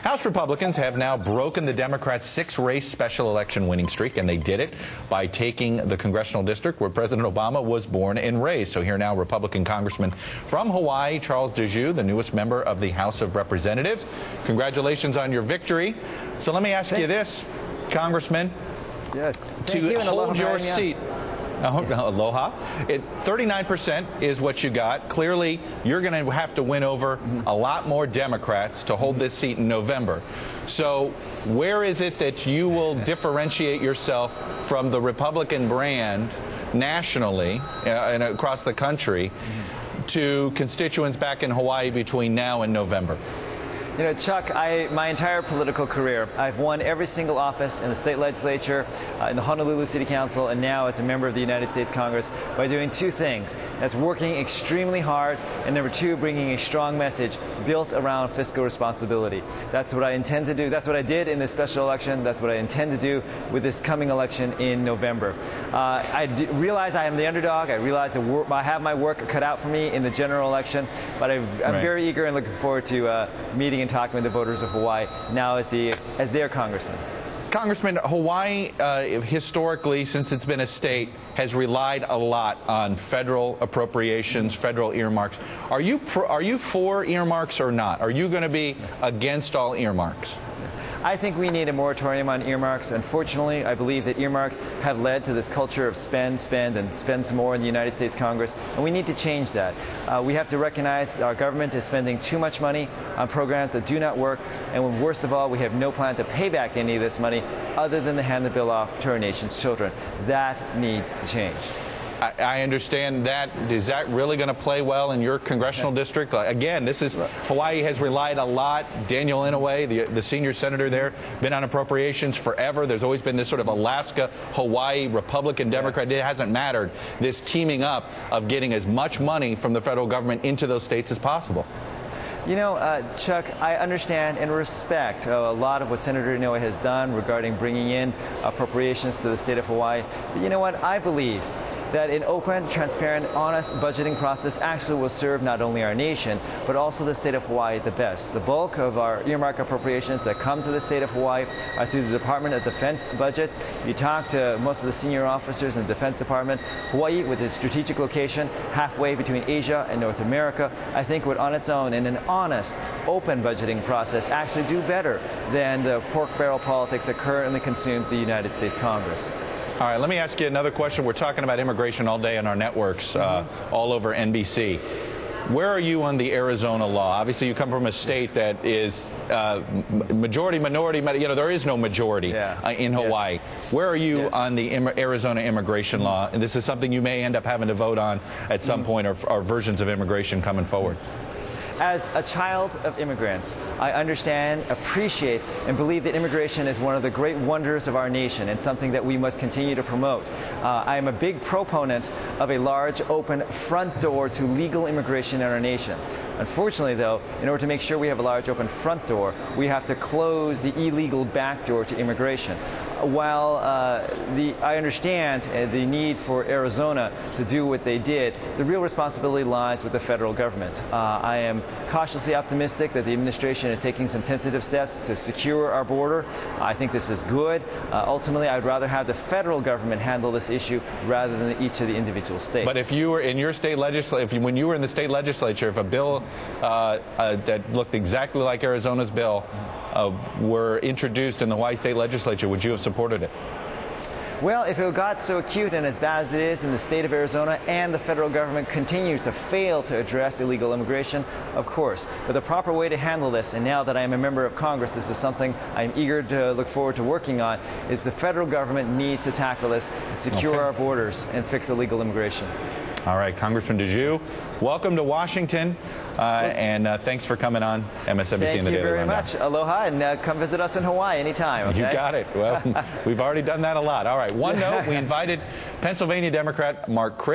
House Republicans have now broken the Democrats' 6-race special election winning streak, and they did it by taking the congressional district where President Obama was born and raised. So here now, Republican Congressman from Hawaii, Charles Djou, the newest member of the House of Representatives. Congratulations on your victory. So let me ask you this, Congressman, to hold your seat. Aloha. 39% is what you got. Clearly, you're going to have to win over a lot more Democrats to hold this seat in November. So where is it that you will differentiate yourself from the Republican brand nationally and across the country to constituents back in Hawaii between now and November? You know, Chuck, my entire political career, I've won every single office in the state legislature, in the Honolulu City Council, and now as a member of the United States Congress by doing two things. That's working extremely hard, and number two, bringing a strong message built around fiscal responsibility. That's what I intend to do. That's what I did in this special election. That's what I intend to do with this coming election in November. I realize I am the underdog. I realize that I have my work cut out for me in the general election, but I'm very eager and looking forward to meeting and talking with the voters of Hawaii now as their congressman. Congressman, Hawaii, historically, since it's been a state, has relied a lot on federal appropriations, federal earmarks. Are you for earmarks or not? Are you going to be against all earmarks? I think we need a moratorium on earmarks. Unfortunately, I believe that earmarks have led to this culture of spend, and spend some more in the United States Congress, and we need to change that. We have to recognize that our government is spending too much money on programs that do not work, and worst of all, we have no plan to pay back any of this money other than to hand the bill off to our nation's children. That needs to change. I understand that. Is that really going to play well in your congressional district? Again, Hawaii has relied a lot. Daniel Inouye, the senior senator there, been on appropriations forever. There's always been this sort of Alaska, Hawaii, Republican, Democrat. It hasn't mattered. This teaming up of getting as much money from the federal government into those states as possible. You know, Chuck, I understand and respect a lot of what Senator Inouye has done regarding bringing in appropriations to the state of Hawaii. But you know what? I believe that an open, transparent, honest budgeting process actually will serve not only our nation, but also the state of Hawaii the best. The bulk of our earmark appropriations that come to the state of Hawaii are through the Department of Defense budget. You talk to most of the senior officers in the Defense Department, Hawaii, with its strategic location halfway between Asia and North America, I think would on its own, in an honest, open budgeting process, actually do better than the pork barrel politics that currently consumes the United States Congress. All right, let me ask you another question. We're talking about immigration all day on our networks, all over NBC. Where are you on the Arizona law? Obviously, you come from a state that is majority, minority. You know, there is no majority in Hawaii. Yes. Where are you on the Arizona immigration law? And this is something you may end up having to vote on at some point, or versions of immigration coming forward. As a child of immigrants, I understand, appreciate, and believe that immigration is one of the great wonders of our nation and something that we must continue to promote. I am a big proponent of a large, open front door to legal immigration in our nation. Unfortunately, though, in order to make sure we have a large open front door, we have to close the illegal back door to immigration. While I understand the need for Arizona to do what they did, the real responsibility lies with the federal government. I am cautiously optimistic that the administration is taking some tentative steps to secure our border. I think this is good. Ultimately, I'd rather have the federal government handle this issue rather than each of the individual states. But if you were in your state legislature, when you were in the state legislature, if a bill that looked exactly like Arizona's bill were introduced in the Hawaii State Legislature, would you have supported it? Well, if it got so acute and as bad as it is in the state of Arizona and the federal government continues to fail to address illegal immigration, of course. But the proper way to handle this, and now that I am a member of Congress, this is something I'm eager to look forward to working on, is the federal government needs to tackle this and secure our borders and fix illegal immigration. All right, Congressman Djou, welcome to Washington, and thanks for coming on MSNBC in the Daily Rundown. Thank you very much. Aloha, and come visit us in Hawaii anytime. Okay? You got it. Well, we've already done that a lot. All right, one note, we invited Pennsylvania Democrat Mark Cribb